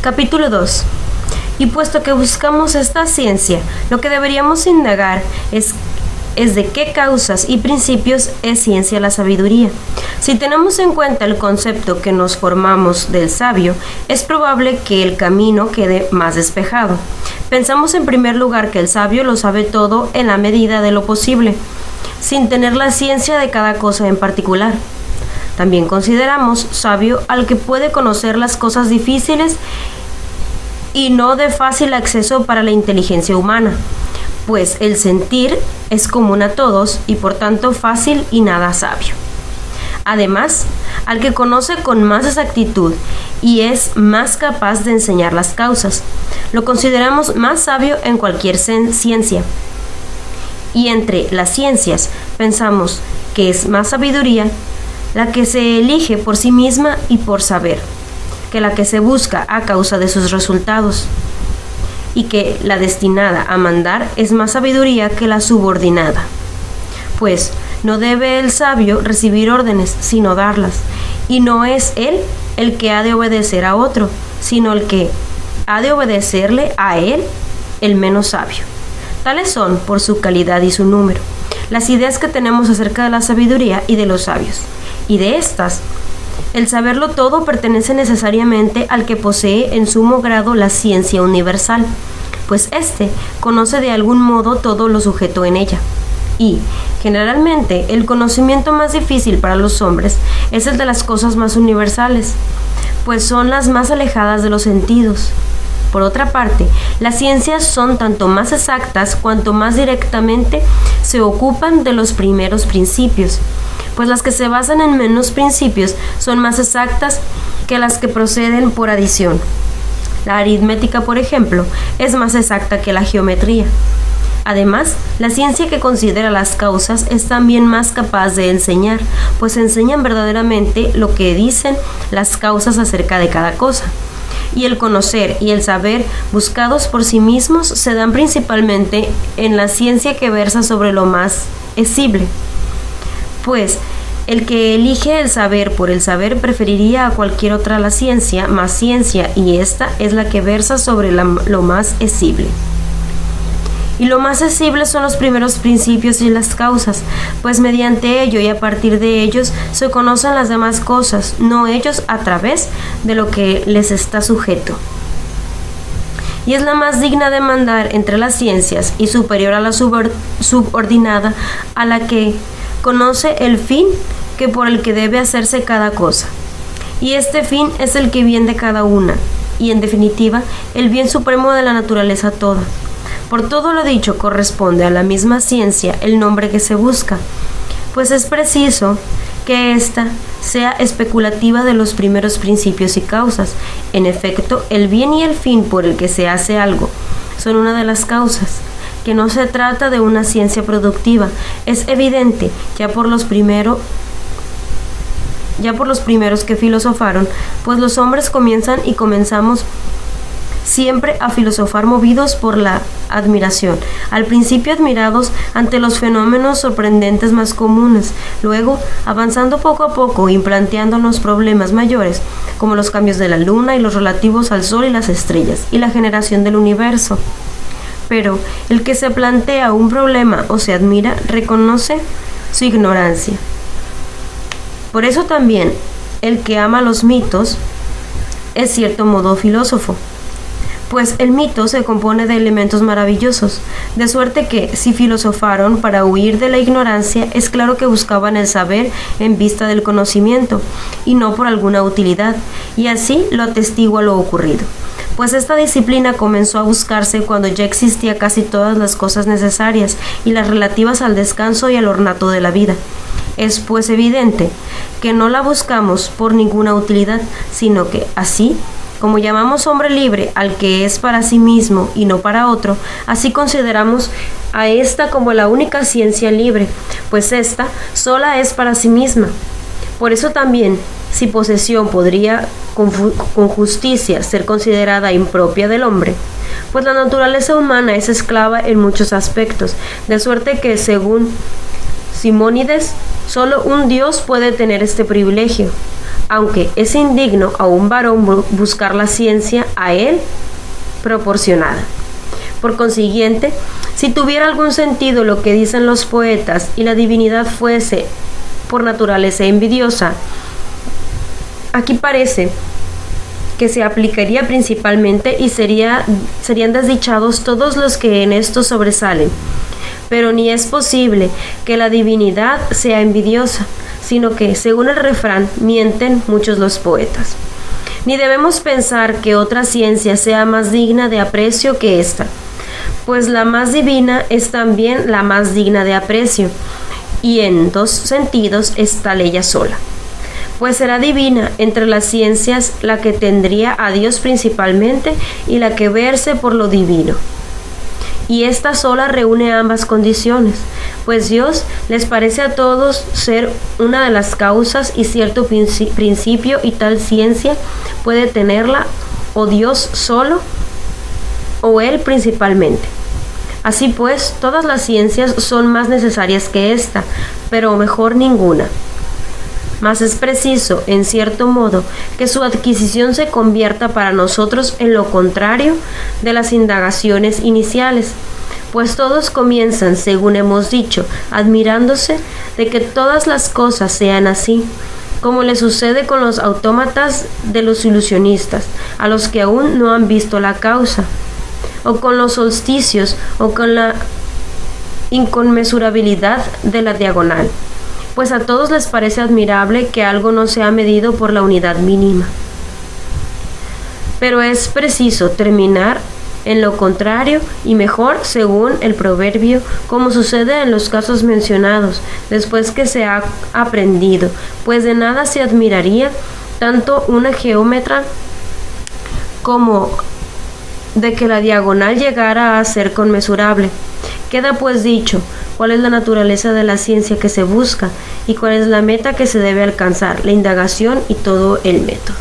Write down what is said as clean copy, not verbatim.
Capítulo 2. Y puesto que buscamos esta ciencia, lo que deberíamos indagar es de qué causas y principios es ciencia la sabiduría. Si tenemos en cuenta el concepto que nos formamos del sabio, es probable que el camino quede más despejado. Pensamos en primer lugar que el sabio lo sabe todo en la medida de lo posible, sin tener la ciencia de cada cosa en particular. También consideramos sabio al que puede conocer las cosas difíciles y no de fácil acceso para la inteligencia humana, pues el sentir es común a todos y por tanto fácil y nada sabio. Además, al que conoce con más exactitud y es más capaz de enseñar las causas, lo consideramos más sabio en cualquier ciencia. Y entre las ciencias pensamos que es más sabiduría la que se elige por sí misma y por saber, que la que se busca a causa de sus resultados, y que la destinada a mandar es más sabiduría que la subordinada, pues no debe el sabio recibir órdenes, sino darlas, y no es él el que ha de obedecer a otro, sino el que ha de obedecerle a él, el menos sabio. Tales son, por su calidad y su número, las ideas que tenemos acerca de la sabiduría y de los sabios, y de estas, el saberlo todo pertenece necesariamente al que posee en sumo grado la ciencia universal, pues éste conoce de algún modo todo lo sujeto en ella. Y, generalmente, el conocimiento más difícil para los hombres es el de las cosas más universales, pues son las más alejadas de los sentidos. Por otra parte, las ciencias son tanto más exactas cuanto más directamente se ocupan de los primeros principios, pues las que se basan en menos principios son más exactas que las que proceden por adición. La aritmética, por ejemplo, es más exacta que la geometría. Además, la ciencia que considera las causas es también más capaz de enseñar, pues enseñan verdaderamente lo que dicen las causas acerca de cada cosa. Y el conocer y el saber buscados por sí mismos se dan principalmente en la ciencia que versa sobre lo más esible. Pues el que elige el saber por el saber preferiría a cualquier otra la ciencia, más ciencia, y esta es la que versa sobre lo más esible. Y lo más sensible son los primeros principios y las causas, pues mediante ello y a partir de ellos se conocen las demás cosas, no ellos a través de lo que les está sujeto. Y es la más digna de mandar entre las ciencias y superior a la subordinada, a la que conoce el fin que por el que debe hacerse cada cosa. Y este fin es el que bien de cada una, y en definitiva, el bien supremo de la naturaleza toda. Por todo lo dicho corresponde a la misma ciencia el nombre que se busca, pues es preciso que ésta sea especulativa de los primeros principios y causas. En efecto, el bien y el fin por el que se hace algo son una de las causas, que no se trata de una ciencia productiva. Es evidente ya por los primeros que filosofaron, pues los hombres comienzan y comenzamos siempre a filosofar movidos por la admiración, al principio admirados ante los fenómenos sorprendentes más comunes, luego avanzando poco a poco y planteándonos problemas mayores, como los cambios de la luna y los relativos al sol y las estrellas, y la generación del universo. Pero el que se plantea un problema o se admira, reconoce su ignorancia. Por eso también, el que ama los mitos es cierto modo filósofo, pues el mito se compone de elementos maravillosos, de suerte que, si filosofaron para huir de la ignorancia, es claro que buscaban el saber en vista del conocimiento, y no por alguna utilidad, y así lo atestigua lo ocurrido. Pues esta disciplina comenzó a buscarse cuando ya existía casi todas las cosas necesarias y las relativas al descanso y al ornato de la vida. Es pues evidente que no la buscamos por ninguna utilidad, sino que así, como llamamos hombre libre al que es para sí mismo y no para otro, así consideramos a esta como la única ciencia libre, pues esta sola es para sí misma. Por eso también, si posesión podría con justicia ser considerada impropia del hombre, pues la naturaleza humana es esclava en muchos aspectos, de suerte que, según Simónides, solo un Dios puede tener este privilegio, aunque es indigno a un varón buscar la ciencia a él proporcionada. Por consiguiente, si tuviera algún sentido lo que dicen los poetas y la divinidad fuese por naturaleza envidiosa, aquí parece que se aplicaría principalmente y serían desdichados todos los que en esto sobresalen. Pero ni es posible que la divinidad sea envidiosa, sino que, según el refrán, mienten muchos los poetas. Ni debemos pensar que otra ciencia sea más digna de aprecio que esta, pues la más divina es también la más digna de aprecio, y en dos sentidos es tal ella sola. Pues será divina entre las ciencias la que tendría a Dios principalmente y la que verse por lo divino. Y esta sola reúne ambas condiciones, pues Dios les parece a todos ser una de las causas y cierto principio, y tal ciencia puede tenerla o Dios solo o Él principalmente. Así pues, todas las ciencias son más necesarias que esta, pero mejor ninguna. Mas es preciso, en cierto modo, que su adquisición se convierta para nosotros en lo contrario de las indagaciones iniciales, pues todos comienzan, según hemos dicho, admirándose de que todas las cosas sean así, como le sucede con los autómatas de los ilusionistas, a los que aún no han visto la causa, o con los solsticios, o con la inconmensurabilidad de la diagonal. Pues a todos les parece admirable que algo no sea medido por la unidad mínima. Pero es preciso terminar en lo contrario y mejor, según el proverbio, como sucede en los casos mencionados, después que se ha aprendido, pues de nada se admiraría tanto una geómetra como de que la diagonal llegara a ser conmensurable. Queda pues dicho cuál es la naturaleza de la ciencia que se busca y cuál es la meta que se debe alcanzar, la indagación y todo el método.